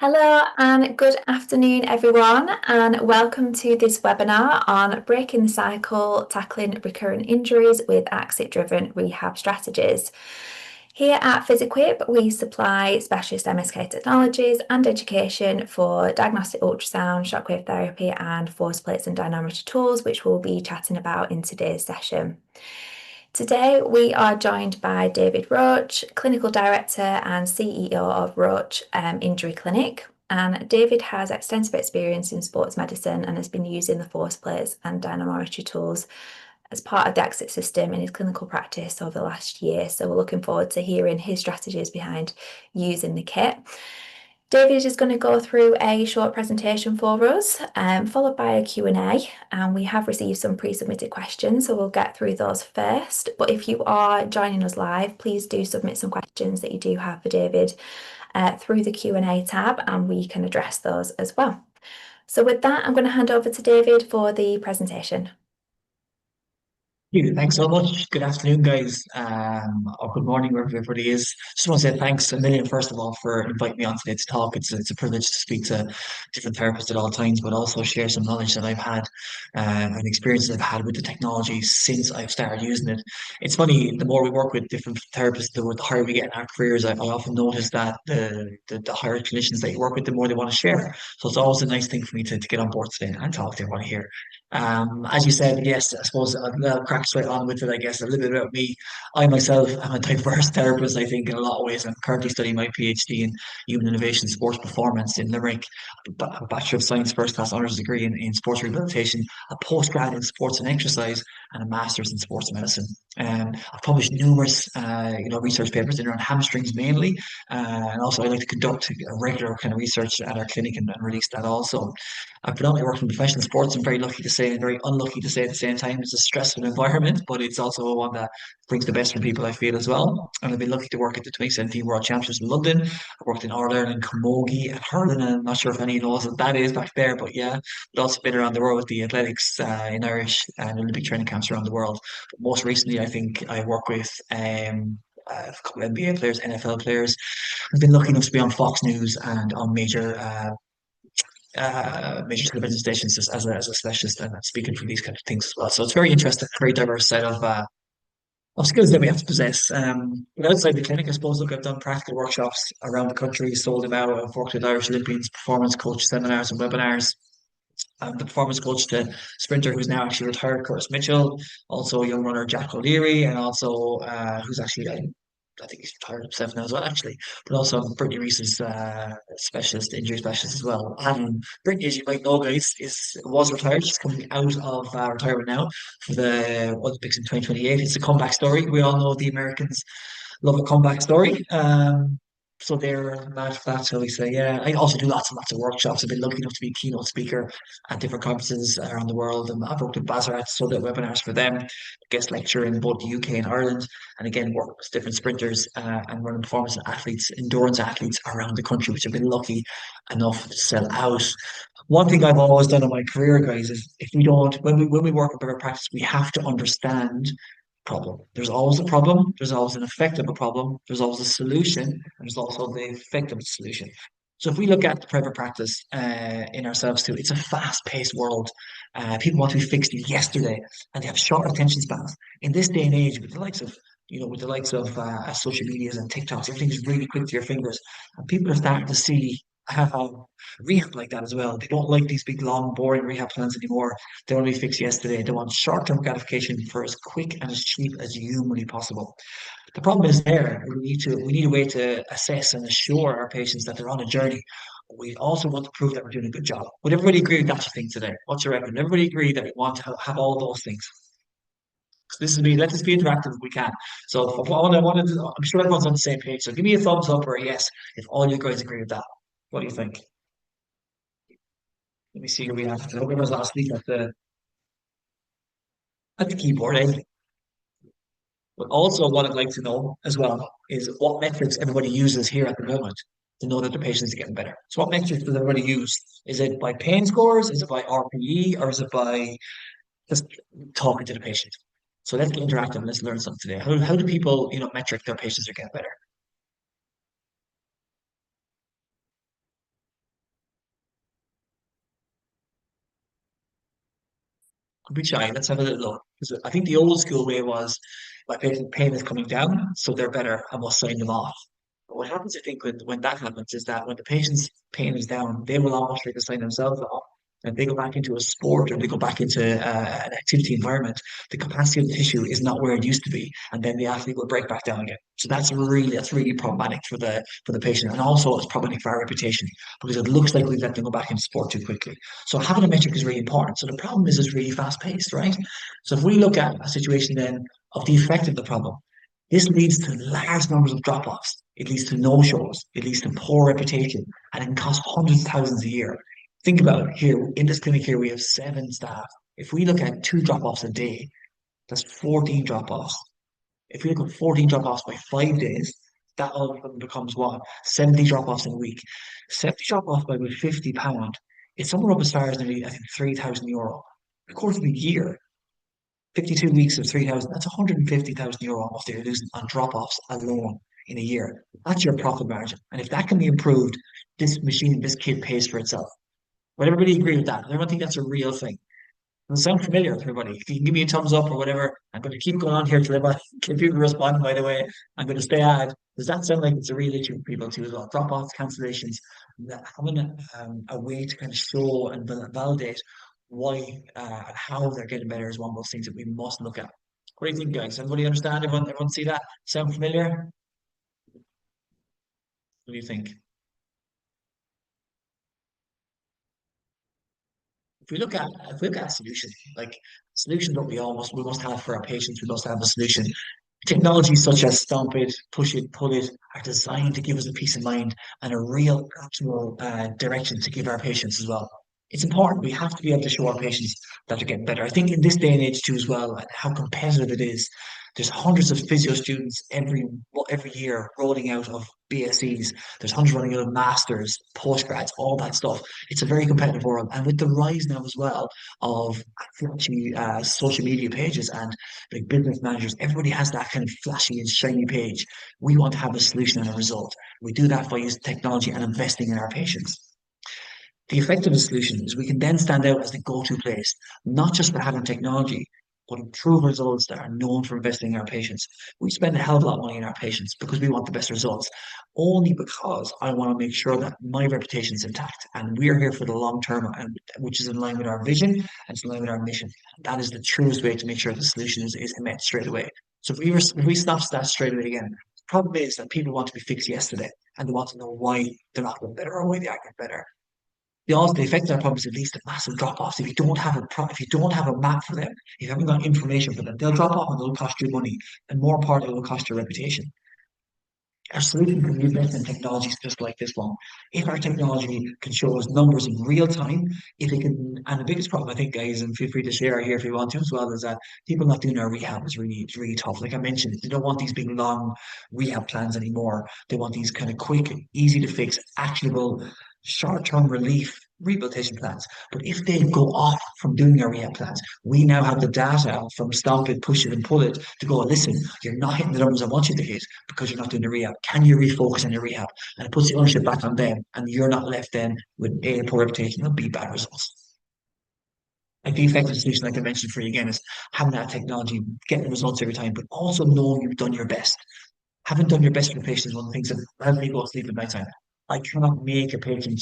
Hello and good afternoon, everyone, and welcome to this webinar on breaking the cycle, tackling recurrent injuries with AxIT-Driven rehab strategies. Here at PhysEquip, we supply specialist MSK technologies and education for diagnostic ultrasound, shockwave therapy, and force plates and dynamometer tools, which we'll be chatting about in today's session. Today, we are joined by David Roach, Clinical Director and CEO of Roach Injury Clinic. And David has extensive experience in sports medicine and has been using the force plates and dynamometry tools as part of the AxIT system in his clinical practice over the last year. So we're looking forward to hearing his strategies behind using the kit. David is going to go through a short presentation for us, followed by a Q&A, and we have received some pre-submitted questions, so we'll get through those first. But if you are joining us live, please do submit some questions that you do have for David through the Q&A tab, and we can address those as well. So with that, I'm going to hand over to David for the presentation. Thanks so much. Good afternoon, guys, or good morning, wherever everybody is. Just want to say thanks a million, first of all, for inviting me on today to talk. It's a privilege to speak to different therapists at all times, but also share some knowledge that I've had and experiences I've had with the technology since I've started using it. It's funny, the more we work with different therapists, the higher we get in our careers. I often notice that the higher clinicians that you work with, the more they want to share. So it's always a nice thing for me to get on board today and talk to everyone here. As you said, yes, I suppose I'll crack straight on with it, I guess, a little bit about me. I myself am a diverse therapist, I think, in a lot of ways. I'm currently studying my PhD in Human Innovation Sports Performance in Limerick, a Bachelor of Science First Class Honours degree in Sports Rehabilitation, a postgrad in Sports and Exercise, and a Master's in Sports Medicine. I've published numerous, research papers in around hamstrings mainly, and also I like to conduct a regular kind of research at our clinic and release that also. I've predominantly worked in professional sports. I'm very lucky to say and very unlucky to say at the same time. It's a stressful environment, but it's also one that brings the best from people, I feel, as well. And I've been lucky to work at the 2017 World Championships in London. I worked in All-Ireland, Camogie, and hurling. And I'm not sure if any knows what that is back there, but yeah, but also been around the world with the athletics in Irish and Olympic training camps around the world. But most recently, I think I work with a couple of NBA players, NFL players. I've been lucky enough to be on Fox News and on major television stations as a specialist and speaking for these kind of things as well. So it's very interesting, very diverse set of skills that we have to possess. But outside the clinic, I suppose, look, I've done practical workshops around the country, sold them out. I've worked with Irish Olympians, performance coach seminars and webinars. I'm the performance coach to sprinter who's now actually retired, Curtis Mitchell, also young runner Jack O'Leary, and also who's actually I think he's retired himself now as well, actually. But also Brittany Reese's specialist, injury specialist as well. Brittany, as you might know, guys, was retired. She's coming out of retirement now for the Olympics in 2028. It's a comeback story. We all know the Americans love a comeback story. So they're mad for that, shall we say. Yeah, I also do lots and lots of workshops. I've been lucky enough to be a keynote speaker at different conferences around the world. And I've worked with Bazarat, sold out webinars for them, guest lecture in both the UK and Ireland. And again, work with different sprinters and running performance athletes, endurance athletes around the country, which I've been lucky enough to sell out. One thing I've always done in my career, guys, is if we don't, when we work in private practice, we have to understand problem. There's always a problem, there's always an effect of a problem, there's always a solution, and there's also the effect of the solution. So if we look at the private practice in ourselves too, it's a fast-paced world. People want to be fixed yesterday, and they have short attention spans. In this day and age, with the likes of social medias and TikToks, everything's really quick to your fingers, and people are starting to see rehab like that as well. They don't like these big, long, boring rehab plans anymore. They want to be fixed yesterday. They want short-term gratification for as quick and as cheap as humanly possible. The problem is there. We need a way to assess and assure our patients that they're on a journey. We also want to prove that we're doing a good job. Would everybody agree with that thing today? What's your reckon? Everybody agree that we want to have all those things. So let this be interactive if we can. So I'm sure everyone's on the same page. So give me a thumbs up or a yes if all you guys agree with that. What do you think? Let me see who we have. I hope it was last week at the keyboard, eh? But also what I'd like to know as well is what metrics everybody uses here at the moment to know that the patients are getting better. So what metrics does everybody use? Is it by pain scores? Is it by RPE? Or is it by just talking to the patient? So let's get interactive and let's learn something today. How do people, metric their patients are getting better? Could be shy. Let's have a little look. 'Cause I think the old school way was my patient pain is coming down, so they're better. I must sign them off. But what happens, I think, when that happens is that when the patient's pain is down, they will almost like to sign themselves off. And they go back into a sport or they go back into an activity environment, the capacity of the tissue is not where it used to be, and then the athlete will break back down again. So that's really problematic for the patient, and also it's problematic for our reputation because it looks like we've let them go back into sport too quickly. So having a metric is really important. So the problem is it's really fast paced, right? So if we look at a situation then of the effect of the problem, this leads to large numbers of drop-offs. It leads to no-shows. It leads to poor reputation, and it can cost hundreds of thousands a year. Think about it here in this clinic here, we have 7 staff. If we look at 2 drop-offs a day, that's 14 drop-offs. If we look at 14 drop-offs by 5 days, that all of a sudden becomes what? 70 drop-offs in a week. 70 drop-offs by about £50. It's somewhere up as far as nearly, I think, €3,000. Of course, of a year, 52 weeks of 3,000, that's €150,000 almost that you're losing on drop-offs alone in a year. That's your profit margin. And if that can be improved, this machine, this kit pays for itself. Would everybody agree with that? Does everyone think that's a real thing? Does it sound familiar to everybody? If you can give me a thumbs up or whatever, I'm going to keep going on here till everybody, till people respond, by the way. I'm going to stay ad. Does that sound like it's a real issue for people too as well? Drop-offs, cancellations, having a way to kind of show and validate why and how they're getting better is one of those things that we must look at. What do you think, guys? Everybody understand? Everyone see that? Sound familiar? What do you think? If we look at a solution, like solution that we must have for our patients, we must have a solution. Technologies such as Stomp It, Push It, Pull It are designed to give us a peace of mind and a real actual direction to give our patients as well. It's important. We have to be able to show our patients that they're getting better. I think in this day and age too as well, and how competitive it is, there's hundreds of physio students every year rolling out of BScs. There's hundreds running out of masters, postgrads, all that stuff. It's a very competitive world, and with the rise now as well of flashy social media pages and like business managers, everybody has that kind of flashy and shiny page. We want to have a solution and a result. We do that by using technology and investing in our patients. The effect of the solution is we can then stand out as the go-to place, not just for having technology, but improve results that are known for investing in our patients. We spend a hell of a lot of money in our patients because we want the best results, only because I want to make sure that my reputation is intact. And we're here for the long term, and which is in line with our vision and it's in line with our mission. That is the truest way to make sure the solution is met straight away. So if we stop that straight away again, the problem is that people want to be fixed yesterday and they want to know why they're not getting better or why they are getting better. The effect of that problem is it leads to massive drop-offs. If you don't have a map for them, if you haven't got information for them, they'll drop off and they'll cost you money. And more importantly, it will cost your reputation. Our solution can be invest in technologies just like this one. If our technology can show us numbers in real time, if it can, and the biggest problem I think, guys, and feel free to share here if you want to as well, is that people not doing our rehab is really tough. Like I mentioned, they don't want these big long rehab plans anymore. They want these kind of quick, easy to fix, actionable, short-term relief rehabilitation plans. But if they go off from doing our rehab plans, we now have the data from Stomp It, Push It, and Pull It to go, listen, you're not hitting the numbers I want you to hit because you're not doing the rehab. Can you refocus on your rehab? And it puts the ownership back on them, and you're not left then with A, poor reputation, and B, bad results. Like the effective solution, like I mentioned for you again, is having that technology, getting results every time, but also knowing you've done your best. Having done your best for the patient is one of the things that helps me go to sleep at night time. I cannot make a patient,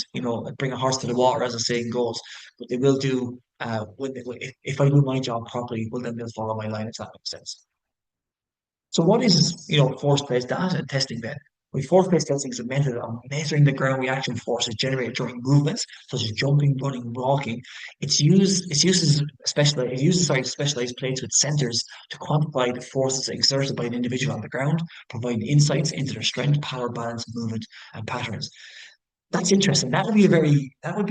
bring a horse to the water, as the saying goes, but they will do if I do my job properly, well, then they'll follow my line, if that makes sense. So what is, force-based data and testing then? Well, force-based testing is a method of measuring the ground reaction forces generated during movements, such as jumping, running, walking. It uses specialized plates with sensors to quantify the forces exerted by an individual on the ground, providing insights into their strength, power, balance, movement, and patterns. That's interesting. That would be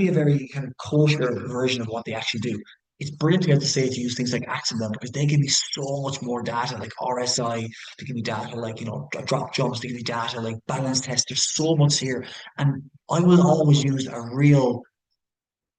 a very kind of kosher version of what they actually do. It's brilliant to be able to say to use things like AxIT because they give me so much more data, like RSI, they give me data like drop jumps, they give me data like balance tests. There's so much here, and I will always use a real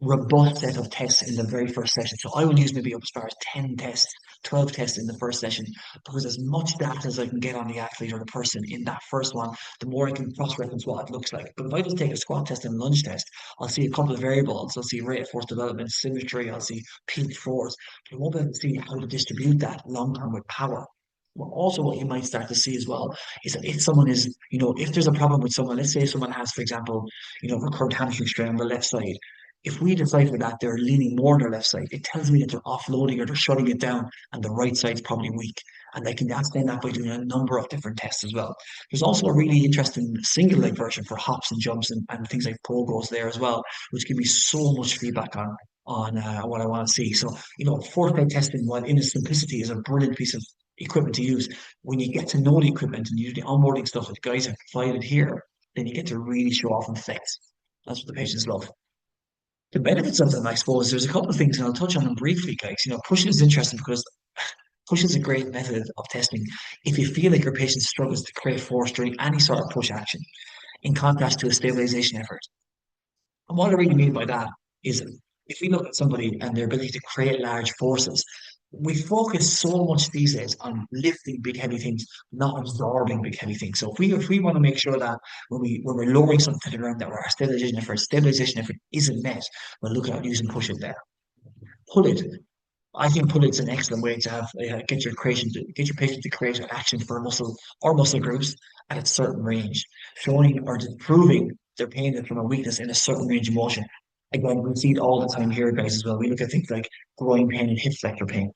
robust set of tests in the very first session. So I will use maybe up as far as 10 tests 12 tests in the first session because as much data as I can get on the athlete or the person in that first one, the more I can cross-reference what it looks like. But if I just take a squat test and a lunge test, I'll see a couple of variables. I'll see rate of force development, symmetry, I'll see peak force. But I won't be able to see how to distribute that long-term with power. Well, also, what you might start to see as well is that if someone is, if there's a problem with someone, let's say someone has, for example, recurrent hamstring strain on the left side. If we decipher that they're leaning more on their left side, it tells me that they're offloading or they're shutting it down, and the right side's probably weak. And they can explain that by doing a number of different tests as well. There's also a really interesting single leg version for hops and jumps and things like pogos there as well, which give me so much feedback on what I want to see. So, foresight testing, while in its simplicity, is a brilliant piece of equipment to use. When you get to know the equipment and you do the onboarding stuff that the guys have provided here, then you get to really show off and flex. That's what the patients love. The benefits of them, I suppose, there's a couple of things, and I'll touch on them briefly, guys. Push is interesting because push is a great method of testing. If you feel like your patient struggles to create force during any sort of push action, in contrast to a stabilization effort. And what I really mean by that is if we look at somebody and their ability to create large forces, we focus so much these days on lifting big heavy things, not absorbing big heavy things. So if we want to make sure that when we're lowering something to the ground that our stabilization effort isn't met, we're looking at using push it there. Pull it. I think pull it's an excellent way to have get your patient to create an action for a muscle or muscle groups at a certain range, showing or proving their pain from a weakness in a certain range of motion. Again, we see it all the time here, guys, as well. We look at things like groin pain and hip flexor pain.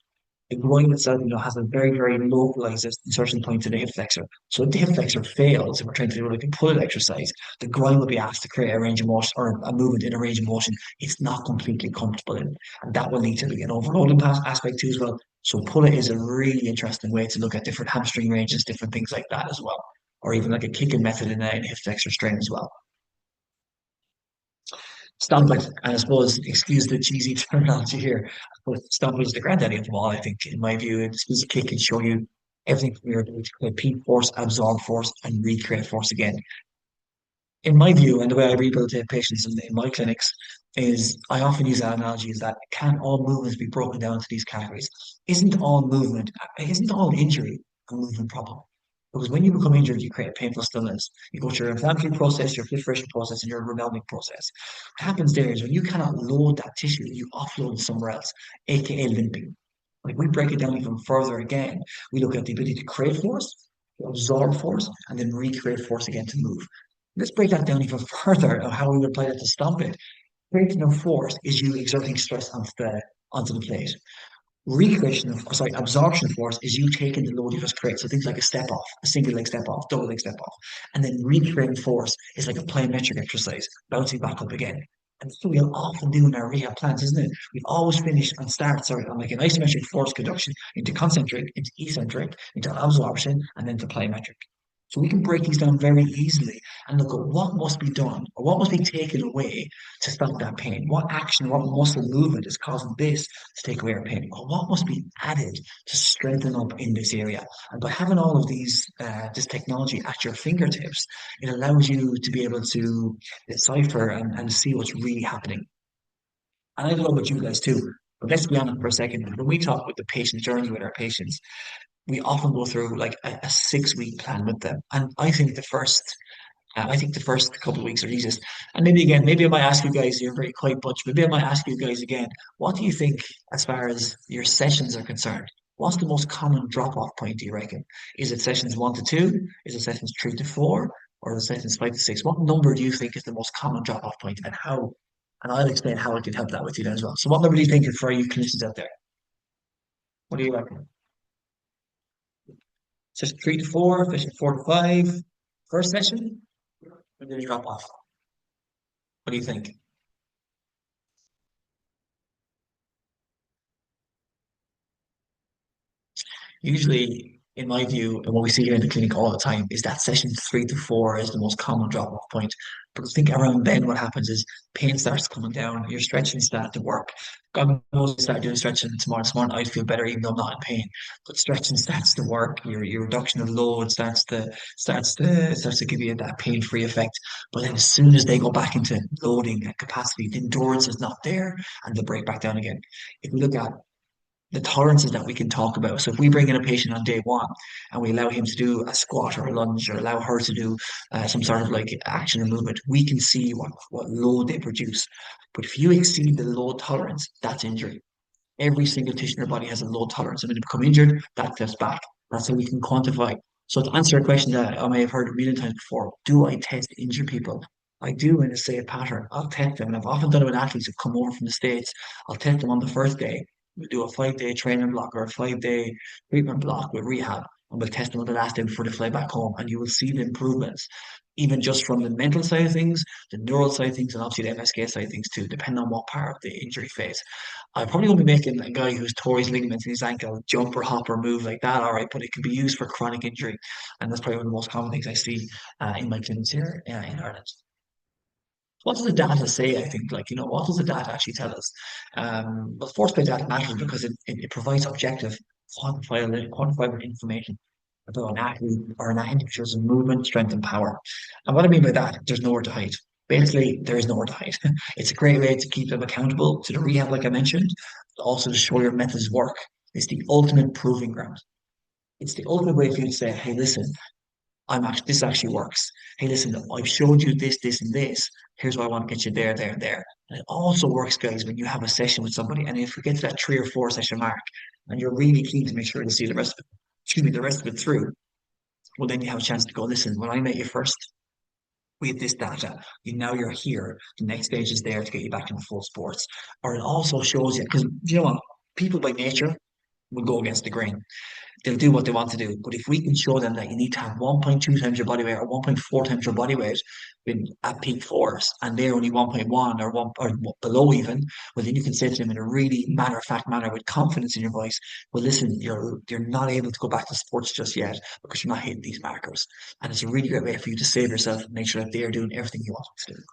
The groin itself, has a very, very localized insertion point to the hip flexor. So if the hip flexor fails, if we're trying to do like a pull exercise, the groin will be asked to create a range of motion or a movement in a range of motion it's not completely comfortable in. And that will lead to an overloading pass aspect too as well. So pull it is a really interesting way to look at different hamstring ranges, different things like that as well. Or even like a kicking method in hip flexor strain as well. Stomach, and I suppose, excuse the cheesy terminology here, but stomach is the granddaddy of them all, I think, in my view. It's a kick and show you everything from your ability to create peak force, absorb force, and recreate force again. In my view, and the way I rehabilitate patients in my clinics, is I often use that analogy is that can all movements be broken down into these categories? Isn't all injury a movement problem? Because when you become injured, you create a painful stillness. You go through your inflammatory process, your proliferation process, and your remodeling process. What happens there is when you cannot load that tissue, you offload it somewhere else, aka limping. Like we break it down even further again, we look at the ability to create force, to absorb force, and then recreate force again to move. Let's break that down even further on how we would apply that to stop it. Creating of force is you exerting stress onto the plate. Absorption of force is you taking the load you just create. So things like a step off, a single leg step off, double leg step off. And then recreating force is like a plyometric exercise, bouncing back up again. And so we'll often do in our rehab plans, isn't it? We always finish and start, on like an isometric force conduction into concentric, into eccentric, into absorption, and then to plyometric. So we can break these down very easily and look at what must be done or what must be taken away to stop that pain. What action, what muscle movement is causing this to take away our pain? Or what must be added to strengthen up in this area? And by having all of this technology at your fingertips, it allows you to be able to decipher and see what's really happening. And I don't know about you guys too, but let's be honest for a second. When we talk with the patient journey with our patients, we often go through like a 6 week plan with them. And I think the first couple of weeks are easiest. And maybe again, maybe I might ask you guys, you're a very quiet bunch, maybe I might ask you guys again, what do you think as far as your sessions are concerned? What's the most common drop-off point, do you reckon? Is it sessions 1 to 2? Is it sessions 3 to 4? Or is it sessions 5 to 6? What number do you think is the most common drop-off point and how? And I'll explain how I can help that with you then as well. So what number do you think for you clinicians out there? What do you reckon? Session 3 to 4, session 4 to 5, first session, and then you drop off. What do you think? Usually, in my view, and what we see here in the clinic all the time is that session 3 to 4 is the most common drop-off point. But I think around then what happens is pain starts coming down, your stretching starts to work. God knows I start doing stretching tomorrow. This morning I'd feel better even though I'm not in pain. But stretching starts to work, your reduction of load starts to give you that pain-free effect. But then as soon as they go back into loading at capacity, the endurance is not there and they break back down again. If we look at the tolerances that we can talk about. So if we bring in a patient on day one and we allow him to do a squat or a lunge or allow her to do some sort of like action or movement, we can see what load they produce. But if you exceed the load tolerance, that's injury. Every single tissue in our body has a low tolerance. And when they become injured, that flips back. That's how we can quantify. So to answer a question that I may have heard a million times before, do I test injured people? I do in a safe pattern. I'll test them. And I've often done it with athletes who come over from the States. I'll test them on the first day. We'll do a 5 day training block or a 5 day treatment block with rehab. And we'll test them on the last day before they fly back home. And you will see the improvements, even just from the mental side of things, the neural side of things, and obviously the MSK side of things too, depending on what part of the injury phase. I probably won't be making a guy who's tore his ligaments in his ankle jump or hop or move like that, all right, but it can be used for chronic injury. And that's probably one of the most common things I see in my clinics here in Ireland. What does the data say? I think, like, what does the data actually tell us? Well, force-based data matters because it provides objective, quantifiable information about an athlete or an individual's movement, strength, and power. And what I mean by that, there's nowhere to hide. Basically, there is nowhere to hide. It's a great way to keep them accountable to the rehab, like I mentioned, but also to show your methods work. It's the ultimate proving ground. It's the ultimate way for you to say, hey, listen, this actually works. Hey, listen, I've showed you this, this, and this. Here's why I want to get you there, there, and there. And it also works, guys, when you have a session with somebody, and if we get to that 3 or 4 session mark, and you're really keen to make sure to see the rest of it, excuse me, the rest of it through, well, then you have a chance to go, listen, when I met you first, we had this data. Now you're here. The next stage is there to get you back into full sports. Or it also shows you, because you know what? People by nature will go against the grain. They'll do what they want to do. But if we can show them that you need to have 1.2 times your body weight or 1.4 times your body weight at peak force, and they're only 1.1 or one or below even, well then you can say to them in a really matter of fact manner with confidence in your voice, well listen, you're not able to go back to sports just yet because you're not hitting these markers. And it's a really great way for you to save yourself and make sure that they're doing everything you want them to do.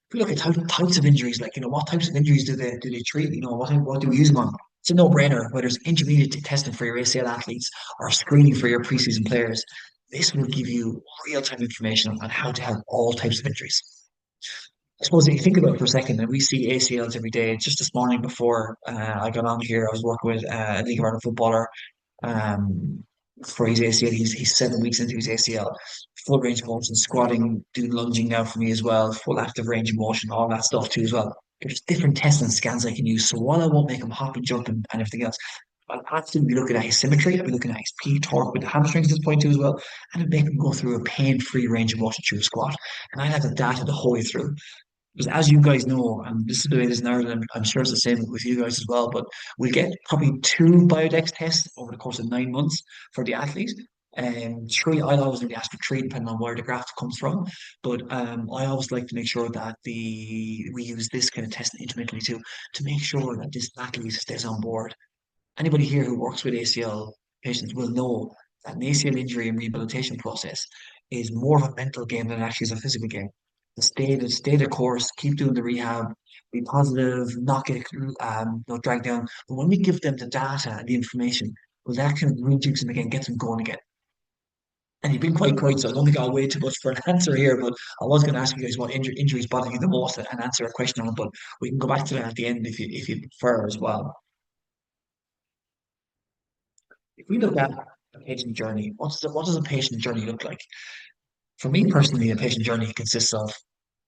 If we look at types of injuries, like what types of injuries do they treat? What do we use them on? It's a no-brainer. Whether it's intermediate testing for your ACL athletes or screening for your preseason players, this will give you real-time information on how to help all types of injuries. I suppose if you think about it for a second, and we see ACLs every day. Just this morning before I got on here, I was working with a League of Ireland footballer um, for his ACL. He's 7 weeks into his ACL. Full range of motion, squatting, doing lunging now for me as well. Full active range of motion, all that stuff too as well. There's different tests and scans I can use. So while I won't make him hop and jump and everything else, I'll absolutely be looking at his symmetry. I'll be looking at his P torque with the hamstrings at this point too as well. And I'll make him go through a pain-free range of motion through a squat. And I have the data the whole way through. Because as you guys know, and this is the way it is in Ireland, I'm sure it's the same with you guys as well, but we get probably 2 biodex tests over the course of 9 months for the athlete. And three, I always only ask for three, depending on where the graph comes from. But I always like to make sure that we use this kind of testing intermittently too, to make sure that this athlete stays on board. Anybody here who works with ACL patients will know that an ACL injury and rehabilitation process is more of a mental game than it actually is a physical game. Stay the course, keep doing the rehab, be positive, not get dragged down. But when we give them the data and the information, well, that kind of rejukes them again, gets them going again. And you've been quite quiet, so I don't think I'll wait too much for an answer here. But I was going to ask you guys what injuries bother you the most and answer a question on it. But we can go back to that at the end if you prefer as well. If we look at a patient journey, what does a patient journey look like? For me personally, a patient journey consists of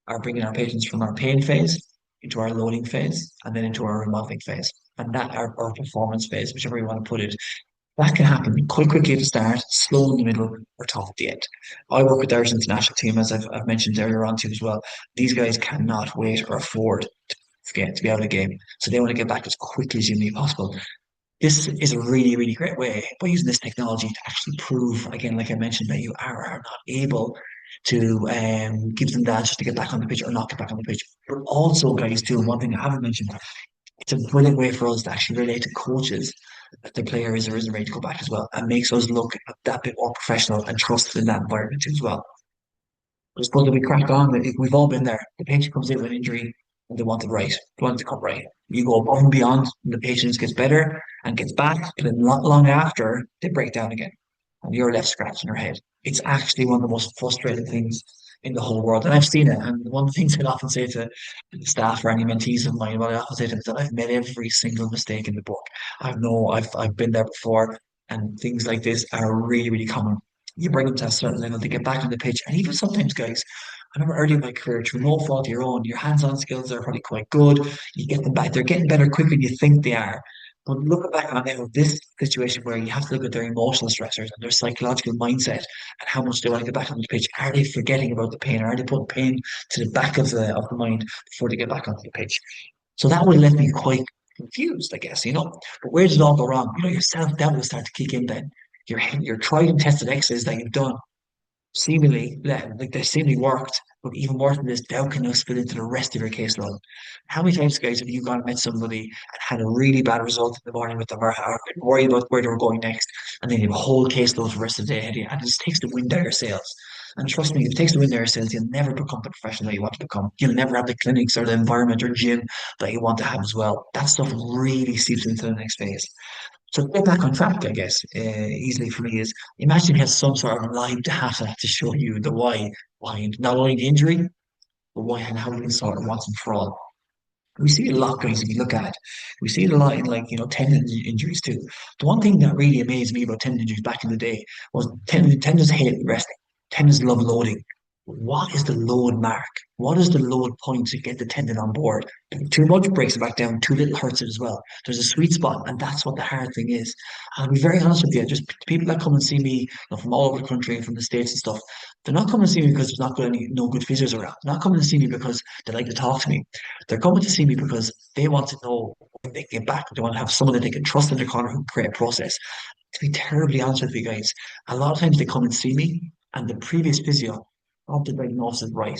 our bringing our patients from our pain phase into our loading phase and then into our remodeling phase, and that our performance phase, whichever you want to put it. That can happen quite quickly at the start, slow in the middle, or tough at the end. I work with the Irish international team, as I've mentioned earlier on too as well. These guys cannot wait or afford to be out of the game, so they want to get back as quickly as humanly possible. This is a really, really great way by using this technology to actually prove, again, like I mentioned, that you are not able to give them that just to get back on the pitch or not get back on the pitch. But also, guys, too, one thing I haven't mentioned, it's a brilliant way for us to actually relate to coaches that the player is or isn't ready to go back as well, and makes us look that bit more professional and trusted in that environment too as well. I suppose if we crack on, we've all been there. The patient comes in with an injury and they want it right. They want it to come right. You go above and beyond, and the patient gets better and gets back, but then not long after, they break down again. And you're left scratching your head. It's actually one of the most frustrating things in the whole world. And I've seen it. And one of the things I often say to the staff or any mentees of mine, what I often say to them is that I've made every single mistake in the book. I've been there before, and things like this are really, really common. You bring them to a certain level, they get back on the pitch, and even sometimes, guys, I remember early in my career, through no fault of your own, your hands-on skills are probably quite good. You get them back; they're getting better quicker than you think they are. But looking back on now, this situation where you have to look at their emotional stressors and their psychological mindset and how much they want to get back on the pitch. Are they forgetting about the pain? Or are they putting pain to the back of the mind before they get back onto the pitch? So that would let me quite confused, I guess, you know. But where did it all go wrong? You know, your self-doubt will start to kick in then. Your tried and tested exercises that you've done seemingly like they seemingly worked, but even worse than this, doubt can now spill into the rest of your caseload. How many times, guys, have you gone and met somebody and had a really bad result in the morning with them, or been worried about where they were going next, and then you have a whole caseload for the rest of the day ahead of you, and it just takes the wind out of your sails. And trust me, if it takes the wind out of your sails, you'll never become the professional that you want to become. You'll never have the clinics or the environment or gym that you want to have as well. That stuff really seeps into the next phase. So to get back on track, I guess, easily for me is imagine you have some sort of live data to show you the why behind not only the injury, but why and how you can sort it once and for all. We see it a lot, guys, if you look at it. We see it a lot in like, tendon injuries too. The one thing that really amazed me about tendon injuries back in the day was tendons hate resting. Tendons love loading. What is the load mark? What is the load point to get the tendon on board? Too much breaks it back down, too little hurts it as well. There's a sweet spot, and that's what the hard thing is. And I'll be very honest with you, just people that come and see me, from all over the country and from the States and stuff, they're not coming to see me because there's not good no good physios around. They're not coming to see me because they like to talk to me. They're coming to see me because they want to know when they get back. They want to have someone that they can trust in their corner who can create a process. To be terribly honest with you guys, a lot of times they come and see me, and the previous physio got the diagnosis right.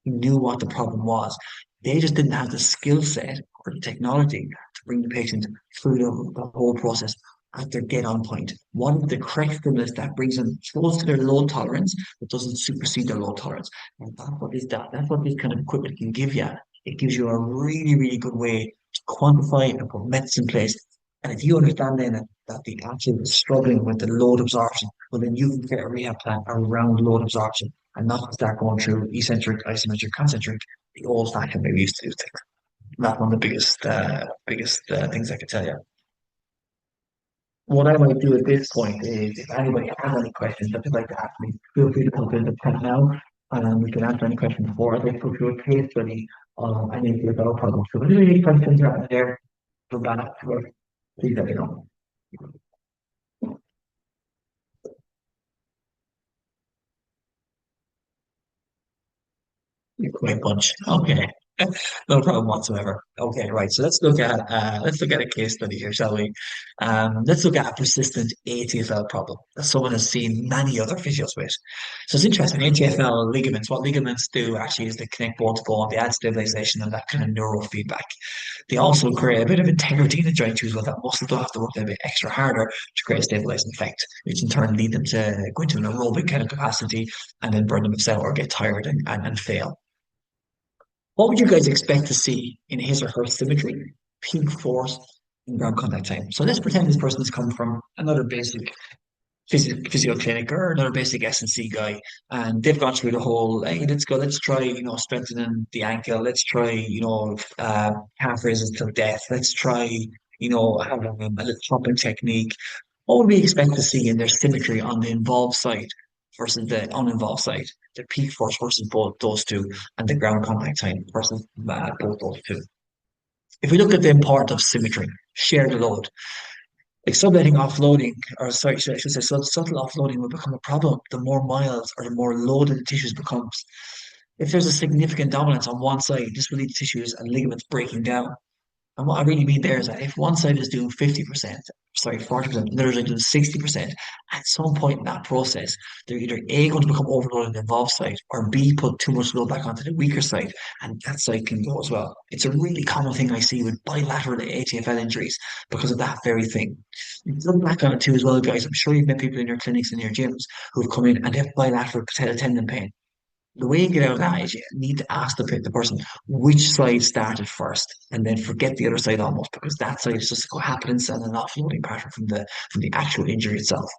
He knew what the problem was. They just didn't have the skill set or the technology to bring the patient through the whole process at their get on point. What is the correct stimulus that brings them close to their load tolerance but doesn't supersede their load tolerance? And that's what is that. That's what this kind of equipment can give you. It gives you a really, really good way to quantify and put methods in place. And if you understand then that the athlete is struggling with the load absorption, well, then you can get a rehab plan around load absorption and not start going through eccentric, isometric, concentric, the old fashioned way we used to do things. That's one of the biggest things I can tell you. What I might do at this point is, if anybody has any questions that they'd like to ask me, feel free to put them in the chat now, and we can answer any questions before. I'd like to go through a case study on any of the above problems. So if there's any questions out there, from that, please let me know. Great bunch. Okay. No problem whatsoever. Okay, right. So let's look at a case study here, shall we? Let's look at a persistent ATFL problem that someone has seen many other physios with. So it's interesting. ATFL ligaments. What ligaments do actually is they connect both bone, they add stabilization and that kind of neurofeedback. They also create a bit of integrity in the joint too, as well. That muscle don't have to work a bit extra harder to create a stabilizing effect, which in turn lead them to go into an aerobic kind of capacity and then burn themselves out or get tired and fail. What would you guys expect to see in his or her symmetry, peak force, and ground contact time? So let's pretend this person has come from another basic physio clinic or another basic S&C guy, and they've gone through the whole, hey, let's try, strengthening the ankle. Let's try, calf raises till death. Let's try, having a little pumping technique. What would we expect to see in their symmetry on the involved side versus the uninvolved side? The peak force versus both those two, and the ground contact time versus both those two. If we look at the importance of symmetry, share the load. Like subletting offloading, or sorry, I should say subtle offloading will become a problem the more miles or the more loaded the tissues becomes. If there's a significant dominance on one side, this will lead to tissues and ligaments breaking down. And what I really mean there is that if one side is doing 50%, sorry, 40%, the other side doing 60%, at some point in that process, they're either A, going to become overloaded on the involved side, or B, put too much load back onto the weaker side, and that side can go as well. It's a really common thing I see with bilateral ATFL injuries because of that very thing. Look back on it too as well, guys. I'm sure you've met people in your clinics and your gyms who've come in and they have bilateral patella tendon pain. The way you get out of that is you need to ask the person which side started first and then forget the other side almost because that side is just a cohabitance and an offloading pattern from the actual injury itself.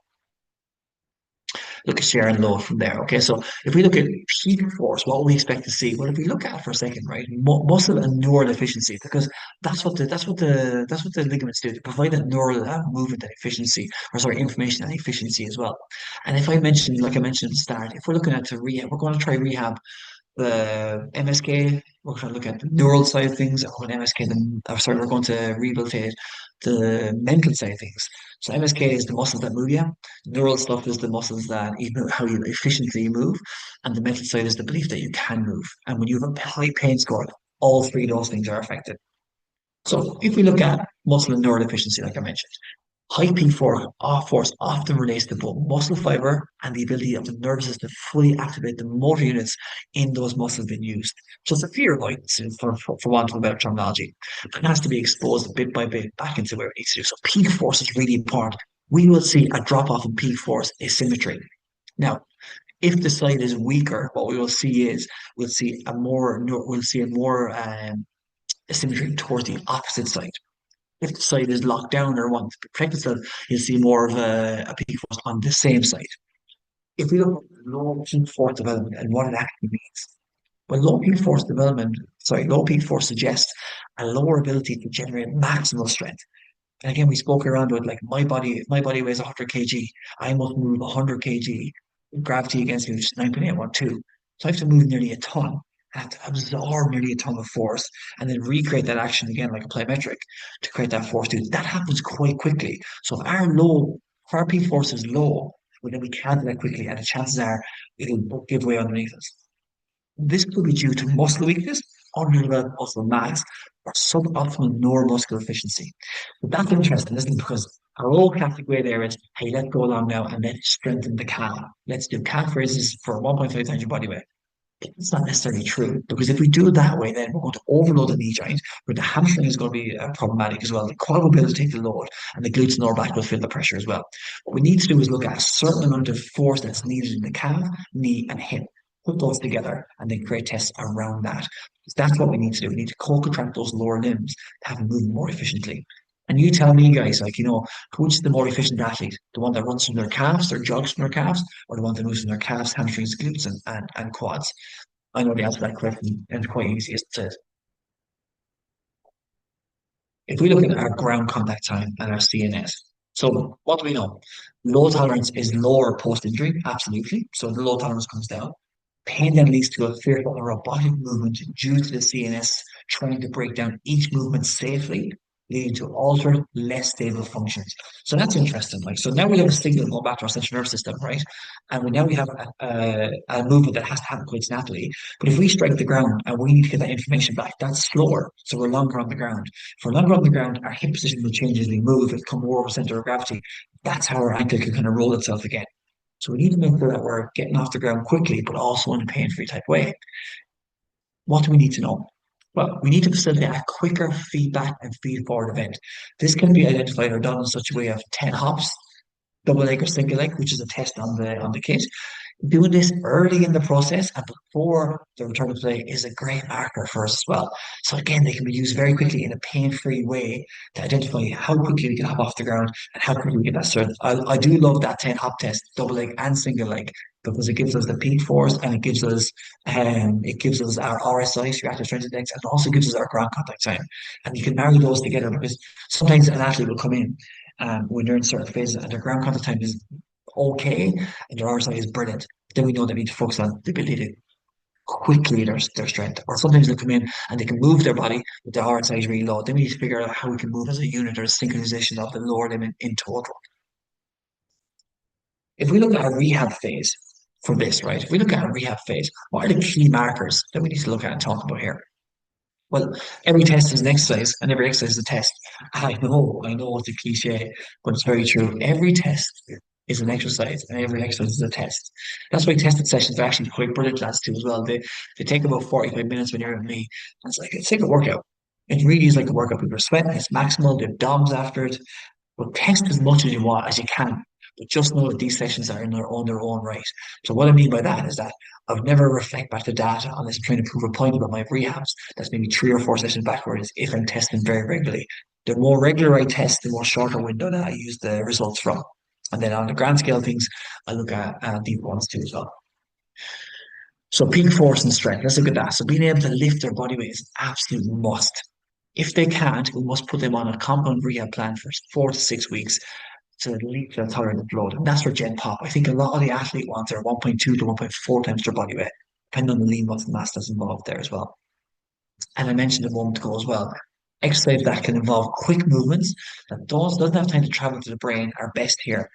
look at share and load from there. Okay, so if we look at peak force, what we expect to see? Well, if we look at it for a second, right, muscle and neural efficiency, because that's what the ligaments do. They provide that neural movement and efficiency, or sorry, information and efficiency as well. And if I mentioned, like I mentioned at the start, if we're looking at to rehab, we're going to try rehab the MSK. We're going to look at the neural side of things, and with MSK, we're going to rehabilitate the mental side of things. So MSK is the muscles that move you. Neural stuff is the muscles that how you efficiently move, and the mental side is the belief that you can move. And when you have a high pain score, all three of those things are affected. So if we look at muscle and neural efficiency, like I mentioned, high force often relates to both muscle fiber and the ability of the nervous system to fully activate the motor units in those muscles being used. So it's a fear avoidance, for want of a better terminology. It has to be exposed bit by bit back into where it needs to do. So peak force is really important. We will see a drop off in peak force asymmetry. Now, if the side is weaker, what we will see is we'll see a more asymmetry towards the opposite side. If the side is locked down or wants to protect itself, you'll see more of a peak force on the same side. If we look at low peak force development and what it actually means, well, low peak force suggests a lower ability to generate maximal strength. And again, we spoke around with like if my body weighs 100 kg, I must move 100 kg. Gravity against me, which is 9.812. So I have to move nearly a ton. I have to absorb nearly a ton of force and then recreate that action again, like a plyometric, to create that force. Dude, that happens quite quickly. So if our P force is low, well, then we can't do that quickly, and the chances are it'll give way underneath us. This could be due to muscle weakness, underdeveloped muscle mass, or suboptimal neuromuscular efficiency. But that's interesting, isn't it? Because our old classic way there is, hey, let's go along now and let's strengthen the calf. Let's do calf raises for 1.5 times your body weight. It's not necessarily true because if we do it that way, then we're going to overload the knee joint, where the hamstring is going to be problematic as well. The quad will be able to take the load, and the glutes and lower back will feel the pressure as well. What we need to do is look at a certain amount of force that's needed in the calf, knee, and hip. Put those together and then create tests around that. Because that's what we need to do. We need to co-contract those lower limbs to have them move more efficiently. And you tell me, guys, like, which is the more efficient athlete? The one that runs from their calves or jogs from their calves, or the one that moves from their calves, hamstrings, glutes, and quads? I know the answer to that question, and it's quite easy, isn't it? If we look at our ground contact time and our CNS, so what do we know? Low tolerance is lower post-injury, absolutely. So the low tolerance comes down. Pain then leads to a fearful or robotic movement due to the CNS trying to break down each movement safely, leading to altered, less stable functions. So that's interesting. Like, so now we have a signal going back to our central nervous system, right? And now we have a movement that has to happen quite snappily. But if we strike the ground and we need to get that information back, that's slower. So we're longer on the ground. If we're longer on the ground, our hip position will change as we move. It'll come more over center of gravity. That's how our ankle can kind of roll itself again. So we need to make sure that we're getting off the ground quickly, but also in a pain-free type way. What do we need to know? Well, we need to facilitate a quicker feedback and feed-forward event. This can be identified or done in such a way of 10 hops, double leg or single leg, which is a test on the kit. Doing this early in the process and before the return to play is a great marker for us as well. So again, they can be used very quickly in a pain-free way to identify how quickly we can hop off the ground and how quickly we get that strength. I do love that 10 hop test, double leg and single leg, because it gives us the peak force and it gives us our RSI, reactive strength index, and it also gives us our ground contact time. And you can marry those together because sometimes an athlete will come in when they're in certain phases and their ground contact time is okay and their RSI is brilliant. Then we know they need to focus on the ability to quickly their strength. Or sometimes they come in and they can move their body, but their RSI is really low. Then we need to figure out how we can move as a unit or a synchronization of the lower limb in total. If we look at our rehab phase for this, right? If we look at our rehab phase, what are the key markers that we need to look at and talk about here? Well, every test is an exercise, and every exercise is a test. I know it's a cliche, but it's very true. Every test is an exercise, and every exercise is a test. That's why testing sessions are actually quite brilliant class too as well. They take about 45 minutes when you're with me. It's like a workout. It really is like a workout. People are sweating, it's maximal, they're DOMs after it. But test as much as you want as you can. But just know that these sessions are in their own right. So what I mean by that is that I would never reflect back the data unless I'm trying to prove a point about my rehabs. That's maybe 3 or 4 sessions backwards if I'm testing very regularly. The more regular I test, the more shorter window that I use the results from. And then on the grand scale of things, I look at deep ones too as well. So peak force and strength, let's look at that. So being able to lift their body weight is an absolute must. If they can't, we must put them on a compound rehab plan for 4 to 6 weeks to lead to a tolerant load. And that's for Gen Pop. I think a lot of the athlete ones are 1.2 to 1.4 times their body weight, depending on the lean muscle mass that's involved there as well. And I mentioned a moment ago as well, exercise that can involve quick movements that doesn't have time to travel to the brain are best here.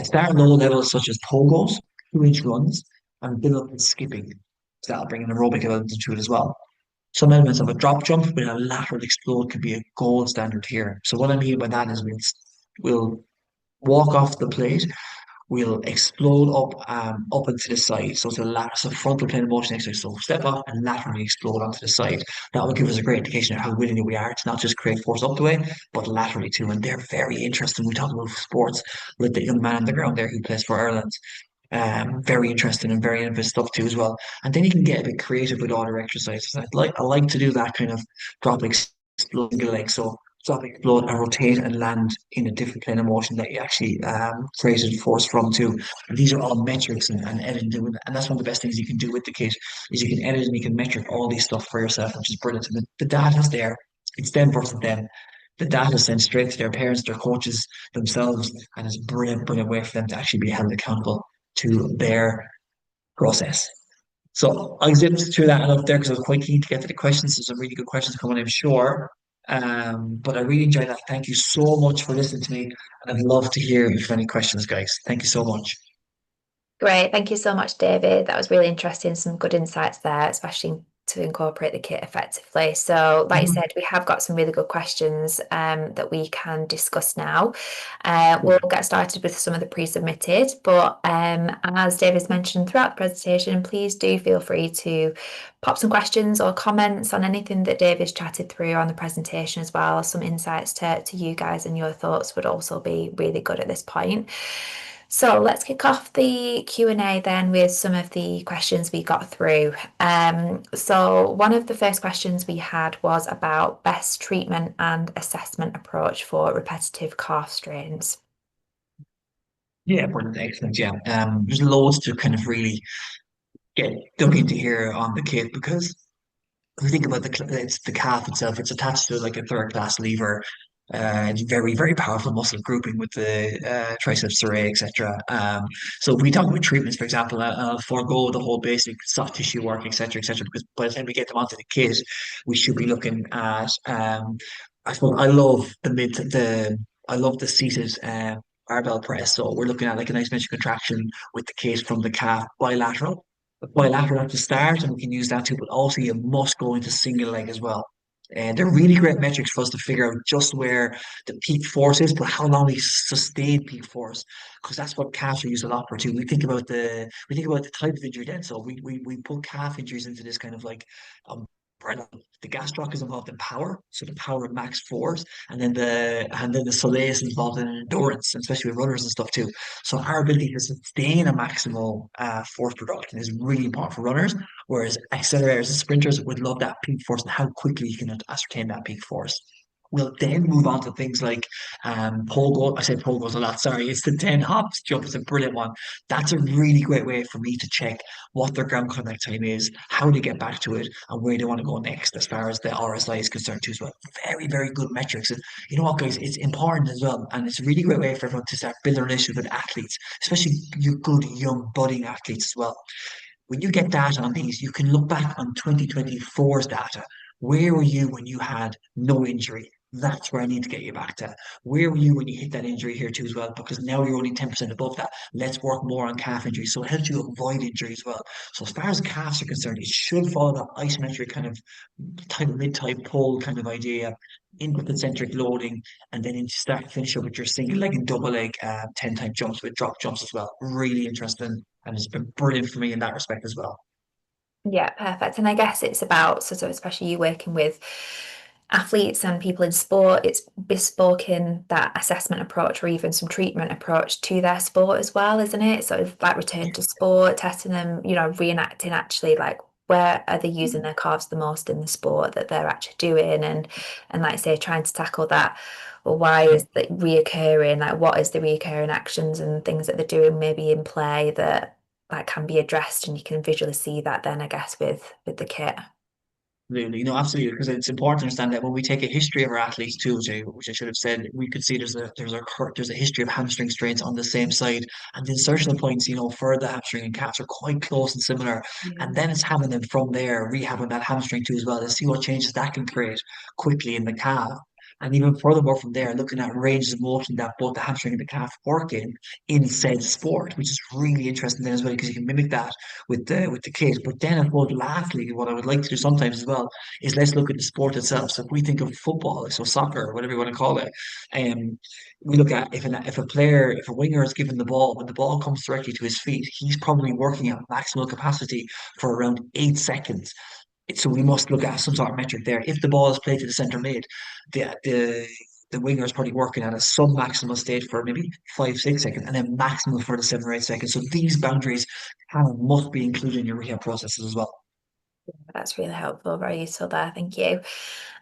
Start low levels such as pogos, 2 inch runs, and build up with skipping. So that'll bring an aerobic element to it as well. Some elements of a drop jump with a lateral explode could be a gold standard here. So what I mean by that is we'll walk off the plate, we'll explode up into the side. So it's so frontal plane of motion exercise. So step off and laterally explode onto the side. That will give us a great indication of how willing we are to not just create force up the way, but laterally too. And they're very interesting. We talk about sports with the young man on the ground there who plays for Ireland. Very interesting and very innovative stuff too as well. And then you can get a bit creative with other exercises. I like to do that kind of drop explode single leg. So drop explode and rotate and land in a different plane of motion that you actually created force from too. And these are all metrics and editing. And that's one of the best things you can do with the kit is you can edit and you can metric all these stuff for yourself, which is brilliant. And the data's there. It's them versus them. The data sent straight to their parents, their coaches themselves, and it's a brilliant, brilliant way for them to actually be held accountable to their process. So I zipped through that enough there because I was quite keen to get to the questions. There's some really good questions coming, I'm sure. But I really enjoyed that. Thank you so much for listening to me. And I'd love to hear if you have any questions, guys. Thank you so much. Great. Thank you so much, David. That was really interesting. Some good insights there, especially to incorporate the kit effectively. So, like you Mhm. said, we have got some really good questions that we can discuss now. We'll Cool. get started with some of the pre-submitted, but as David's mentioned throughout the presentation, please do feel free to pop some questions or comments on anything that David's chatted through on the presentation as well. Some insights to you guys and your thoughts would also be really good at this point. So let's kick off the Q&A then with some of the questions we got through. So one of the first questions we had was about best treatment and assessment approach for repetitive calf strains. Yeah, brilliant. Excellent. Yeah. There's loads to kind of really get dug into here on the kit because if you think about it's the calf itself, it's attached to like a third class lever. It's very, very powerful muscle grouping with the triceps array, etc. So if we talk about treatments, for example, I'll forego the whole basic soft tissue work, etc., because by the time we get them onto the kit, we should be looking at. I suppose I love the seated barbell press. So we're looking at like a nice isometric contraction with the kit from the calf bilateral bilateral at the start, and we can use that too. But also, you must go into single leg as well. And they're really great metrics for us to figure out just where the peak force is, but how long we sustain peak force, because that's what calves are used a lot for too. We think about the type of injury then. So we put calf injuries into this kind of like umbrella. The gastroc is involved in power, so the power of max force, and then the soleus is involved in endurance, and especially with runners and stuff too. So our ability to sustain a maximal force production is really important for runners, whereas accelerators and sprinters would love that peak force and how quickly you can ascertain that peak force. We'll then move on to things like pogo. I say pogos a lot. Sorry, it's the 10 hops jump. It's a brilliant one. That's a really great way for me to check what their ground contact time is, how they get back to it, and where they want to go next as far as the RSI is concerned too as well. Very, very good metrics. And you know what, guys, it's important as well. And it's a really great way for everyone to start building a relationship with athletes, especially your good young budding athletes as well. When you get data on these, you can look back on 2024's data. Where were you when you had no injury? That's where I need to get you back to. Where were you when you hit that injury here too as well? Because now you're only 10% above that. Let's work more on calf injury. So it helps you avoid injury as well. So as far as calves are concerned, it should follow that isometric kind of type mid-type pull kind of idea into concentric loading, and then you start finish up with your single leg and double leg 10 time jumps with drop jumps as well. Really interesting, and it's been brilliant for me in that respect as well. Yeah, perfect. And I guess it's about sort of, especially you working with athletes and people in sport, it's bespoking that assessment approach or even some treatment approach to their sport as well, isn't it? So like return to sport, testing them, reenacting actually like where are they using their calves the most in the sport that they're actually doing, and like I say, trying to tackle that. Or why is that reoccurring? Like, what is the reoccurring actions and things that they're doing maybe in play that can be addressed, and you can visually see that then, I guess, with the kit. Absolutely, no, absolutely, because it's important to understand that when we take a history of our athletes too, which I should have said, we could see there's a history of hamstring strains on the same side, and the insertional points, for the hamstring and calves are quite close and similar, and then it's having them from there rehabbing that hamstring too as well to see what changes that can create quickly in the calf. And even furthermore from there, looking at ranges of motion that both the hamstring and the calf work in said sport, which is really interesting then as well, because you can mimic that with the kit. But then I suppose lastly, what I would like to do sometimes as well is let's look at the sport itself. So if we think of football, so soccer, or whatever you want to call it, um, we look at if a winger is given the ball, when the ball comes directly to his feet, he's probably working at maximal capacity for around 8 seconds. So we must look at some sort of metric there. If the ball is played to the centre mid, the the the winger is probably working at a sub-maximal state for maybe 5, 6 seconds, and then maximal for the 7 or 8 seconds. So these boundaries kind of must be included in your rehab processes as well. That's really helpful, very useful there. Thank you.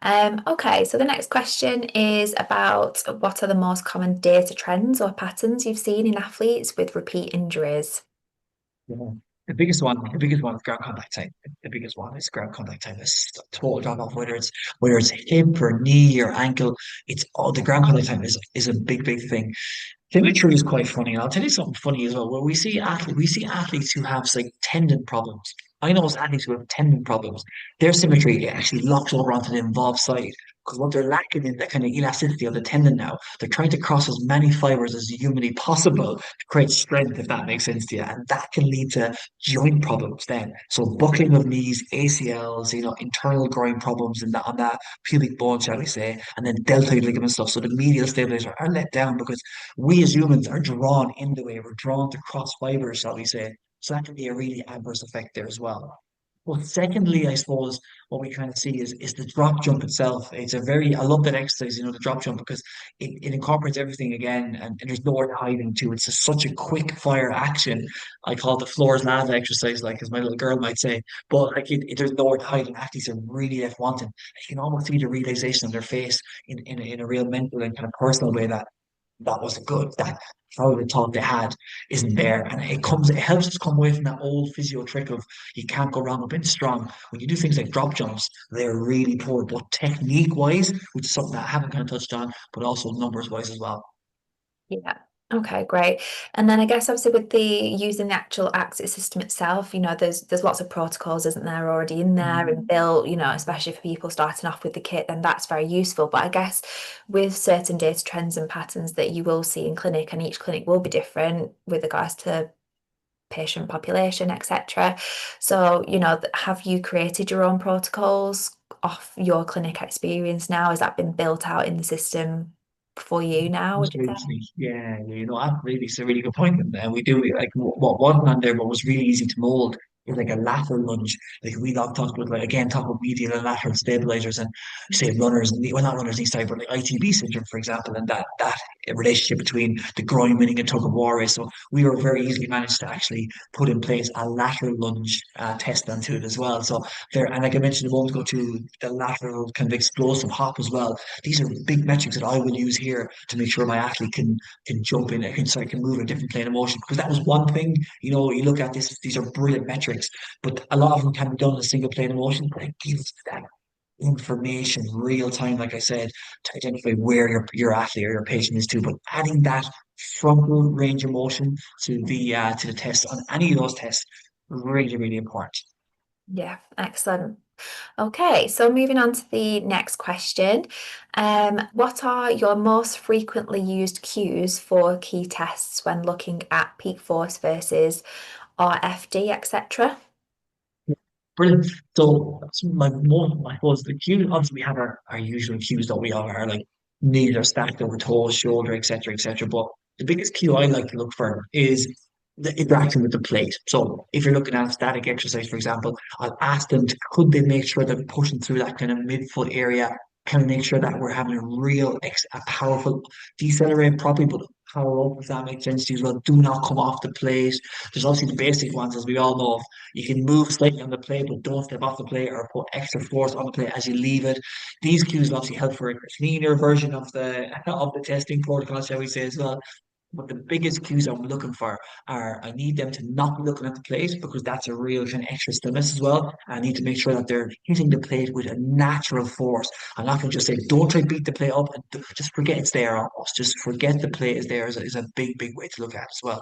Okay, so the next question is about what are the most common data trends or patterns you've seen in athletes with repeat injuries? Yeah. The biggest one is ground contact time. The biggest one is ground contact time. It's a total drop off, whether it's hip or knee or ankle. It's all the ground contact time is a big thing. Symmetry is quite funny, and I'll tell you something funny as well. Where we see athletes who have like tendon problems. I know athletes who have tendon problems. Their symmetry it actually locks over onto the involved side because what they're lacking in that kind of elasticity of the tendon now. They're trying to cross as many fibers as humanly possible to create strength, if that makes sense to you, and that can lead to joint problems then. So buckling of knees, ACLs, internal groin problems in on that pubic bone, shall we say, and then deltoid ligament stuff. So the medial stabilizer are let down because we as humans are drawn in the way. We're drawn to cross fibers, shall we say. So that can be a really adverse effect there as well. Well, secondly, I suppose what we kind of see is the drop jump itself. I love that exercise, the drop jump, because it incorporates everything again and there's nowhere to hide into. It's just such a quick fire action. I call it the floor is lava exercise, like as my little girl might say. But like there's nowhere to hide, and athletes are really left wanting. You can almost see the realization on their face in a real mental and kind of personal way that wasn't good. That probably the thought they had isn't there. And it helps us come away from that old physio trick of you can't go wrong with being strong. When you do things like drop jumps, they're really poor, but technique wise, which is something that I haven't kind of touched on, but also numbers wise as well. Yeah. Okay, great. And then I guess obviously with the using the actual AXIT system itself, there's lots of protocols, isn't there, already in there and built, especially for people starting off with the kit, then that's very useful. But I guess with certain data trends and patterns that you will see in clinic, and each clinic will be different with regards to patient population, etc. So, have you created your own protocols off your clinic experience now? Has that been built out in the system for you now, would you say? Absolutely. Yeah, absolutely. It's a really good point. And we do like what wasn't on there, but was really easy to mold is like a lateral lunge. Like we talked about, like again, talk about medial and lateral stabilizers and say runners, well, not runners knee side, but like ITB syndrome, for example, and that relationship between the groin winning and tug of war race. So we were very easily managed to actually put in place a lateral lunge test onto it as well. So there, and like I mentioned a moment ago, to the lateral kind of explosive hop as well. These are big metrics that I will use here to make sure my athlete can jump in, can move in a different plane of motion. Because that was one thing, you look at this, these are brilliant metrics, but a lot of them can be done in a single plane of motion, but it gives that information real time, like I said, to identify where your athlete or your patient is to. But adding that frontal range of motion to the test on any of those tests, really important. Yeah, excellent. Okay, so moving on to the next question. What are your most frequently used cues for key tests when looking at peak force versus RFD, etc.? Brilliant. So that's I suppose the cues, obviously we have our usual cues that we have are like knees are stacked over toes, shoulder, etc., etc. But the biggest cue I like to look for is the interaction with the plate. So if you're looking at a static exercise, for example, I'll ask them could they make sure they're pushing through that kind of midfoot area? Can we make sure that we're having a powerful decelerate properly, but power up, if that makes sense to you as well. Do not come off the plate. There's obviously the basic ones, as we all know. You can move slightly on the plate, but don't step off the plate or put extra force on the plate as you leave it. These cues obviously help for a cleaner version of the of the testing protocol, shall we say, as well. But the biggest cues I'm looking for are I need them to not be looking at the plate because that's a real kind of extra stimulus as well. I need to make sure that they're hitting the plate with a natural force. I'm not going to just say, don't try to beat the plate up and just forget it's there almost. Just forget the plate is there is a big, big way to look at it as well.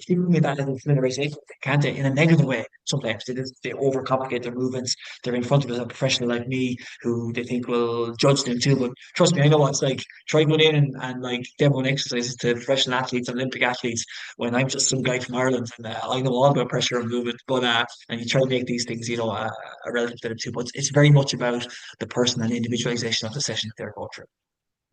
People with that little familiarization, can't they? In a negative way, sometimes they overcomplicate their movements. They're in front of a professional like me who they think will judge them too. But trust me, I know what it's like. Try going in and like demoing exercises to professional athletes and Olympic athletes when I'm just some guy from Ireland and I know all about pressure and movement. But and you try to make these things, a relative to them too. But it's very much about the person and individualization of the session that they're going through.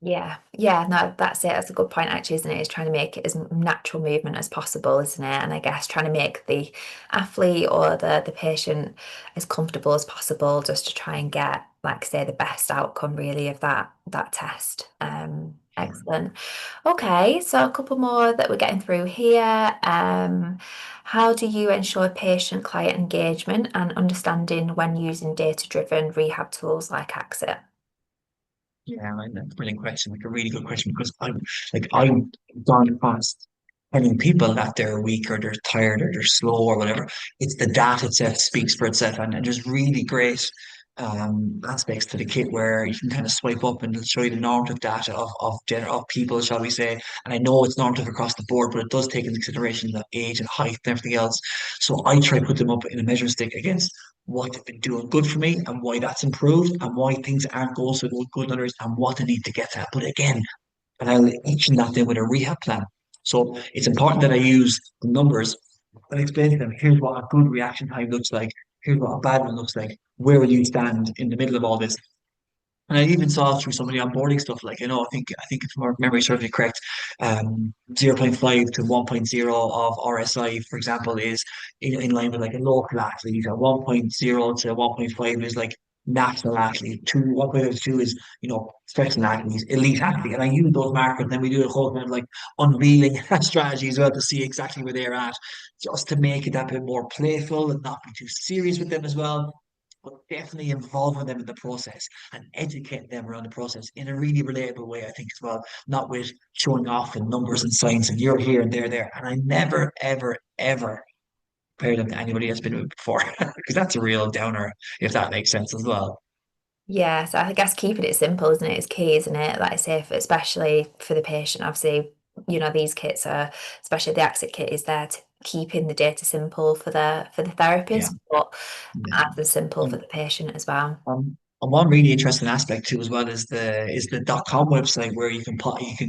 Yeah, yeah, no, that's it. That's a good point, actually, isn't it? It's trying to make it as natural movement as possible, isn't it? And I guess trying to make the athlete or the patient as comfortable as possible, just to try and get, like, say, the best outcome really of that test. Yeah. Excellent. Okay, so a couple more that we're getting through here. How do you ensure patient-client engagement and understanding when using data-driven rehab tools like AxIT? Yeah, like that's a brilliant question, like a really good question because I've gone past telling people that they're weak or they're tired or they're slow or whatever. It's the data itself speaks for itself, and there's really great aspects to the kit where you can kind of swipe up and it'll show you the normative data of people, shall we say. And I know it's normative across the board, but it does take into consideration the age and height and everything else. So I try to put them up in a measuring stick against what they've been doing good for me and why that's improved and why things aren't going so good in others and what they need to get at. But again, and I'll action that then with a rehab plan. So it's important that I use the numbers and explain to them, here's what a good reaction time looks like, here's what a bad one looks like, where will you stand in the middle of all this? And I even saw through some of the onboarding stuff, like, I think if my memory serves me correct, 0.5 to 1.0 of RSI, for example, is in line with like a local athlete. 1.0 to 1.5 is like national athlete. 1.0 to 2 is, professional athlete, elite athlete. And I use those markers, and then we do a whole kind of like unveiling strategy as well to see exactly where they're at, just to make it that bit more playful and not be too serious with them as well, but definitely involving them in the process and educating them around the process in a really relatable way, I think, as well, not with showing off and numbers and signs and you're here and they're there. And I never, ever, ever compare them to anybody that's been with me before because that's a real downer, if that makes sense as well. Yeah, so I guess keeping it simple, isn't it, is key, isn't it? Like I say, especially for the patient, obviously, these kits are, especially the AxIT kit, is there to keeping the data simple for the Yeah. therapist, but Yeah. as simple for Um, the patient as well. and one really interesting aspect too as well is the .com website where you can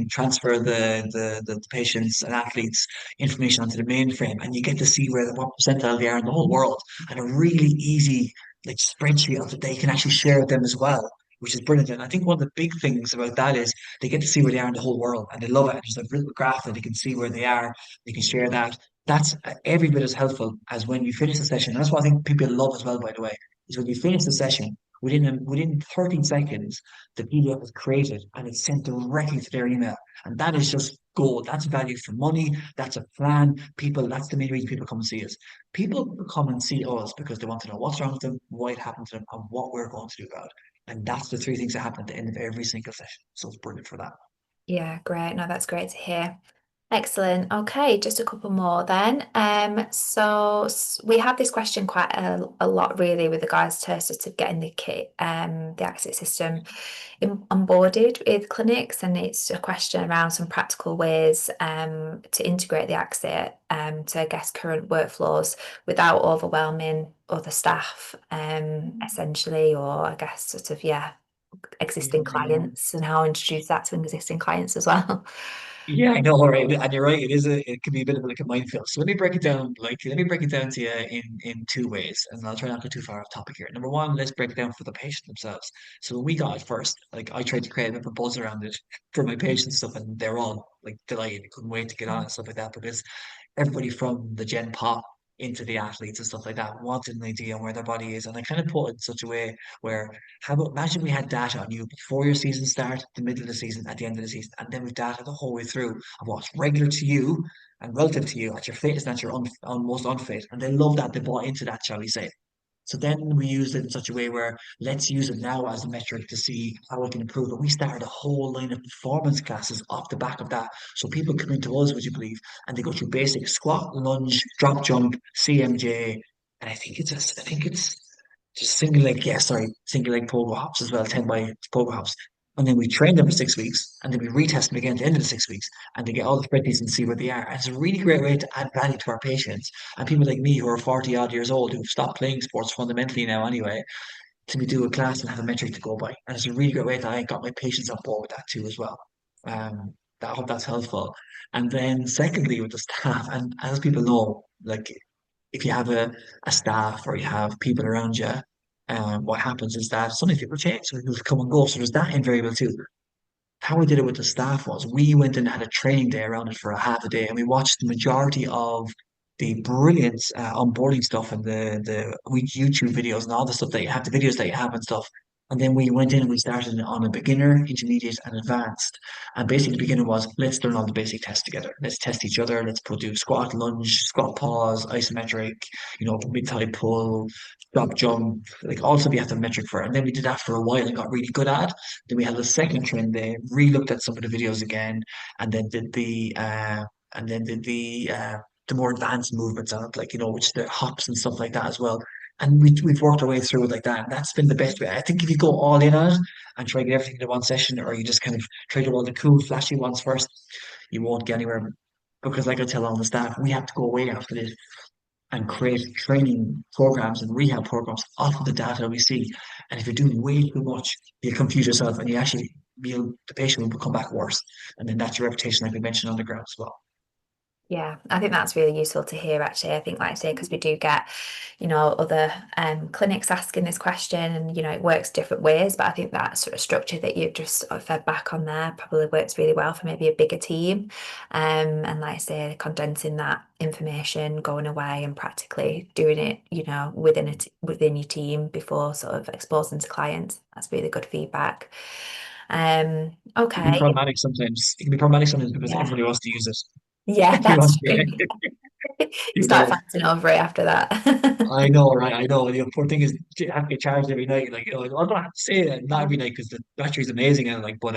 transfer the patients and athletes information onto the mainframe and you get to see where the what percentile they are in the whole world and a really easy like spreadsheet of that they can actually share with them as well, which is brilliant. And I think one of the big things about that is they get to see where they are in the whole world and they love it. There's a little graph that they can see where they are. They can share that. That's every bit as helpful as when you finish the session. And that's what I think people love as well, by the way, is when you finish the session within 13 seconds, the PDF is created and it's sent directly to their email. And that is just gold. That's value for money. That's a plan. That's the main reason people come and see us. People come and see us because they want to know what's wrong with them, why it happened to them, and what we're going to do about it. And that's the three things that happen at the end of every single session. So it's brilliant for that. Yeah, great. No, that's great to hear. Excellent. Okay, just a couple more then. We have this question quite a lot really with regards to sort of getting the kit, the AXIT system onboarded with clinics, and it's a question around some practical ways to integrate the AXIT to, I guess, current workflows without overwhelming other staff, essentially, or I guess sort of, yeah, existing Yeah. clients, and how to introduce that to existing clients as well. Yeah, I know, all right. And you're right, it can be a bit of like a minefield. So let me break it down to you in two ways, and I'll try not to go too far off topic here. Number one, let's break it down for the patient themselves. So when we got it first, like I tried to create a bit of a buzz around it for my patients and stuff, and they're all like delighted, they couldn't wait to get on and stuff like that because everybody from the Gen Pop into the athletes and stuff like that, wanted an idea on where their body is. And I kind of put it in such a way where, how about imagine we had data on you before your season start, the middle of the season, at the end of the season, and then we've data the whole way through of what's regular to you and relative to you at your fittest and at your most unfit. And they love that. They bought into that, shall we say. So then we used it in such a way where let's use it now as a metric to see how we can improve it. We started a whole line of performance classes off the back of that. So people come into us, would you believe, and they go through basic squat, lunge, drop jump, CMJ, and I think it's just single leg, yeah, sorry, single leg pogo hops as well, 10 by pogo hops. And then we train them for 6 weeks, and then we retest them again at the end of the 6 weeks, and they get all the spreadsheets and see where they are. And it's a really great way to add value to our patients and people like me who are 40 odd years old who've stopped playing sports fundamentally now anyway, can we do a class and have a metric to go by? And it's a really great way that I got my patients on board with that too as well. I hope that's helpful. And then secondly, with the staff, and as people know, like if you have a staff or you have people around you, what happens is that sometimes people change, so people come and go. So there's that invariable too. How we did it with the staff was we went and had a training day around it for a half a day, and we watched the majority of the brilliant onboarding stuff and the YouTube videos and all the stuff that you have, the videos that you have and stuff. And then we went in and we started on a beginner, intermediate, and advanced. And basically, the beginner was let's learn all the basic tests together. Let's test each other. Let's do squat, lunge, squat pause, isometric, mid thigh pull, drop jump, like all stuff you have to metric for. And then we did that for a while and got really good at. Then we had the second trend day, re-looked at some of the videos again, and then did the more advanced movements on it, like which the hops and stuff like that as well. And we've worked our way through it like that. And that's been the best way. I think if you go all in on it and try to get everything in one session, or you just kind of try to do all the cool, flashy ones first, you won't get anywhere. Because like I tell all the staff, we have to go away after this and create training programs and rehab programs off of the data we see. And if you're doing way too much, you'll confuse yourself and the patient will come back worse. And then that's your reputation, like we mentioned on the ground as well. Yeah, I think that's really useful to hear actually. I think like I say, because we do get, other clinics asking this question and it works different ways, but I think that sort of structure that you've just sort of fed back on there probably works really well for maybe a bigger team. And like I say, condensing that information, going away and practically doing it, within your team before sort of exposing to clients. That's really good feedback. It can be Okay. problematic sometimes. It can be problematic sometimes because Yeah. everybody wants to use it. Yeah, Everybody that's wants to be true. like, You you start know, fighting over it after that. I know, right? I know. The poor thing is you have to get charged every night. Like, I don't have to say that, not every night because the battery's amazing and like, but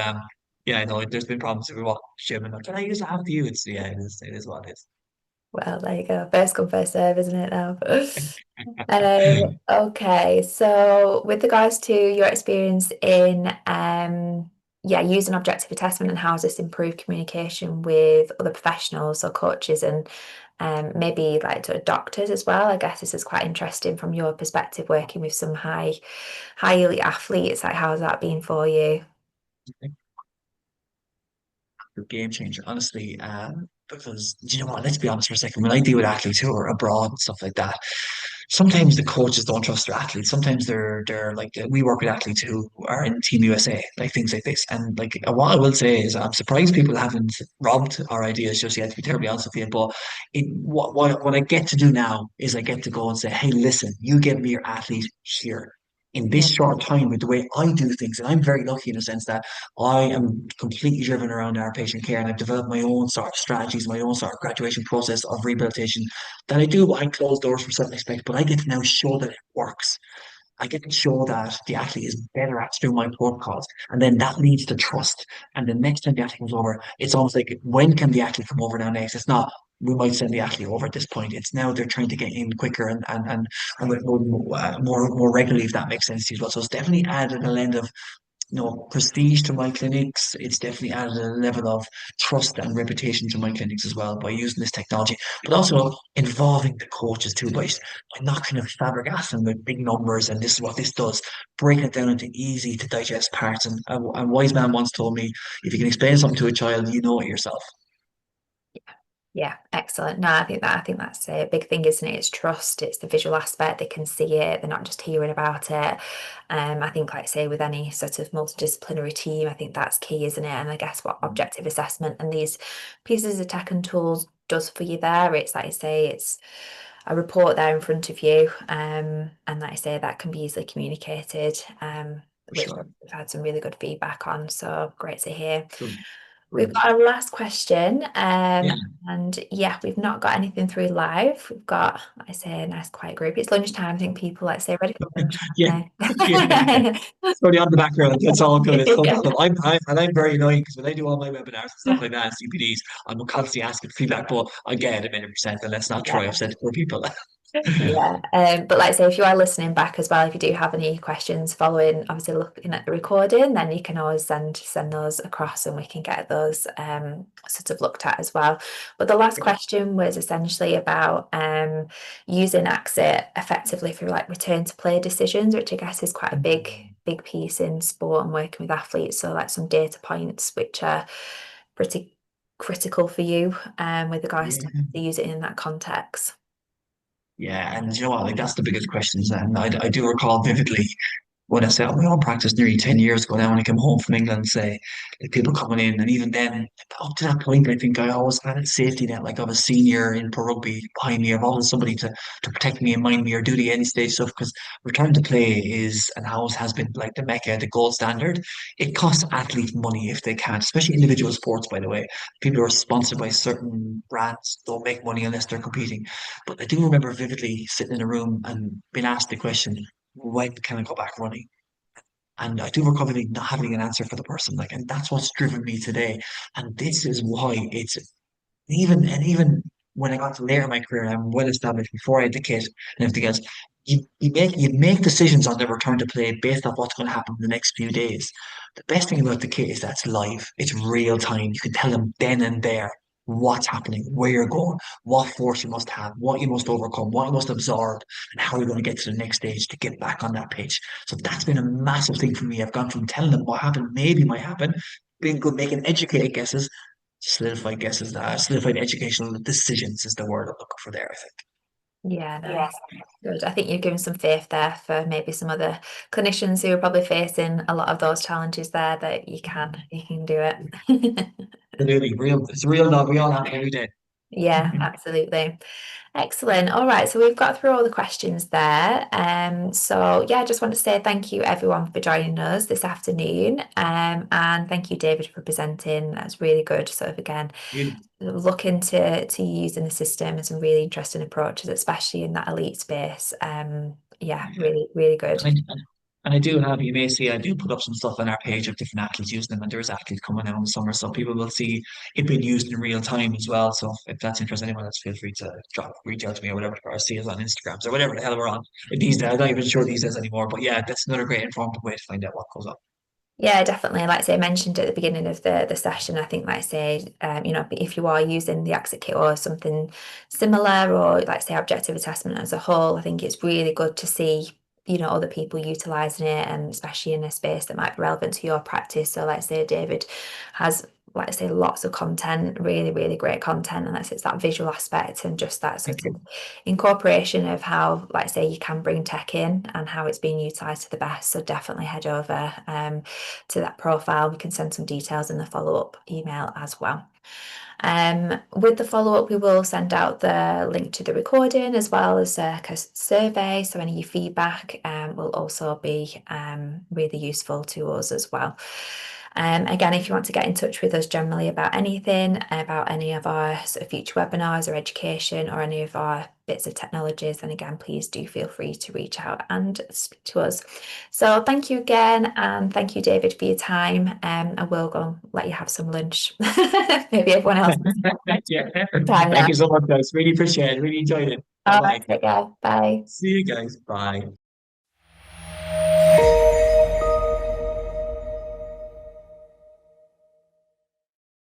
yeah, I know. There's been problems if we walk the gym and like, can I use it after you? It's yeah, it is what it is. Well, there you go. First come, first serve, isn't it now? Okay, so with regards to your experience in using objective assessment and how has this improved communication with other professionals or coaches and maybe like sort of doctors as well. I guess this is quite interesting from your perspective, working with some high elite athletes. Like, how's that been for you? A game changer, honestly. Because do you know what? Let's be honest for a second. When I deal with athletes who are abroad and stuff like that, sometimes the coaches don't trust their athletes. Sometimes they're like we work with athletes who are in Team USA, like things like this. And like what I will say is, I'm surprised people haven't robbed our ideas just yet. To be terribly honest with you, but what I get to do now is I get to go and say, hey, listen, you give me your athlete here. In this Yeah. short time, with the way I do things, and I'm very lucky in the sense that I am completely driven around our patient care and I've developed my own sort of strategies, my own sort of graduation process of rehabilitation that I do behind closed doors for certain aspects, but I get to now show that it works. I get to show that the athlete is better at through my protocols. And then that leads to trust. And the next time the athlete comes over, it's almost like when can the athlete come over now next? It's not we might send the athlete over at this point. It's now they're trying to get in quicker and more regularly, if that makes sense to you as well. So it's definitely added a lend of prestige to my clinics. It's definitely added a level of trust and reputation to my clinics as well by using this technology, but also involving the coaches too by not kind of flabbergasting with big numbers and this is what this does. Break it down into easy to digest parts. And a wise man once told me, if you can explain something to a child, you know it yourself. Yeah, excellent. No, I think that's a big thing, isn't it? It's trust, it's the visual aspect. They can see it, they're not just hearing about it. I think, like I say, with any sort of multidisciplinary team, I think that's key, isn't it? And I guess what objective assessment and these pieces of tech and tools does for you there, it's like I say, it's a report there in front of you. And like I say, that can be easily communicated, which Sure. we've had some really good feedback on. So great to hear. Good. We've Brilliant. got our last question, Yeah. and yeah, we've not got anything through live. We've got, like I say, a nice quiet group. It's lunchtime. I think people, like I say, ready for lunch, Yeah. aren't Yeah. they? Sorry on the background. It's all good. It's no Yeah. problem. I'm very annoying because when I do all my webinars and stuff like that, and CPDs, I'm constantly asking feedback, but I get it 1,000,000%, and let's not try Yeah. upset poor people. Yeah, but like I say, if you are listening back as well, if you do have any questions following, obviously looking at the recording, then you can always send those across, and we can get those sort of looked at as well. But the last question was essentially about using AXIT effectively for like return to play decisions, which I guess is quite a big piece in sport and working with athletes. So like some data points which are pretty critical for you with regards to Yeah. use it in that context. Yeah, and you know what? Like that's the biggest questions, and I do recall vividly when I set up my own practice nearly 10 years ago now, when I came home from England, say, like people coming in, and even then, up to that point, I think I always had a safety net, like I was a senior in pro rugby behind me, I've always somebody to protect me and mind me or do the end stage stuff, because return to play is and always has been like the mecca, the gold standard. It costs athletes money if they can't, especially individual sports, by the way. People who are sponsored by certain brands don't make money unless they're competing. But I do remember vividly sitting in a room and being asked the question, when can I go back running? And I do recall really not having an answer for the person. Like, and that's what's driven me today. And this is why it's even when I got to later in my career and I'm well established before I had the kit and everything else, you make decisions on the return to play based off what's going to happen in the next few days. The best thing about the kit is that it's live. It's real time. You can tell them then and there what's happening, where you're going, what force you must have, what you must overcome, what you must absorb, and how you're going to get to the next stage to get back on that pitch. So that's been a massive thing for me. I've gone from telling them what happened, maybe might happen, being good, making educated guesses, solidified guesses, solidified educational decisions is the word I'm looking for there, I think. Yeah, Yeah. nice. Good. I think you've given some faith there for maybe some other clinicians who are probably facing a lot of those challenges there that you can do it. Absolutely. Real, it's real love. We all have it every day. Yeah, absolutely. Excellent. All right, so we've got through all the questions there. So yeah, I just want to say thank you everyone for joining us this afternoon. And thank you, David, for presenting. That's really good. Sort of again, Really, look into using the system and some really interesting approaches, especially in that elite space. Yeah, yeah. really, really good. And I do have, you may see, I do put up some stuff on our page of different athletes using them, and there's athletes coming out in the summer, so people will see it being used in real time as well. So if that's interesting, anyone else, feel free to reach out to me or whatever, or see us on Instagrams or whatever the hell we're on these days. I'm not even sure these days anymore, but yeah, that's another great informative way to find out what goes on. Yeah, definitely. Like I say, I mentioned at the beginning of the session, I think, like I say, if you are using the AXIT kit or something similar, or like say objective assessment as a whole, I think it's really good to see, other people utilizing it, and especially in a space that might be relevant to your practice. So, like I say, David has, like I say, lots of content, really, really great content, and it's that visual aspect and just that Thank sort of you. incorporation of how, like I say, you can bring tech in and how it's being utilized to the best. So definitely head over to that profile. We can send some details in the follow-up email as well. With the follow-up, we will send out the link to the recording as well as a survey. So any feedback will also be really useful to us as well. Again, if you want to get in touch with us generally about anything, about any of our sort of future webinars or education or any of our bits of technologies, then again, please do feel free to reach out and speak to us. So thank you again, and thank you, David, for your time. I will go and let you have some lunch. Maybe everyone else has Yeah. time Thank now. you so much, guys. Really appreciate it. Really enjoyed it. Bye All right, bye. take care. Bye. See you guys. Bye.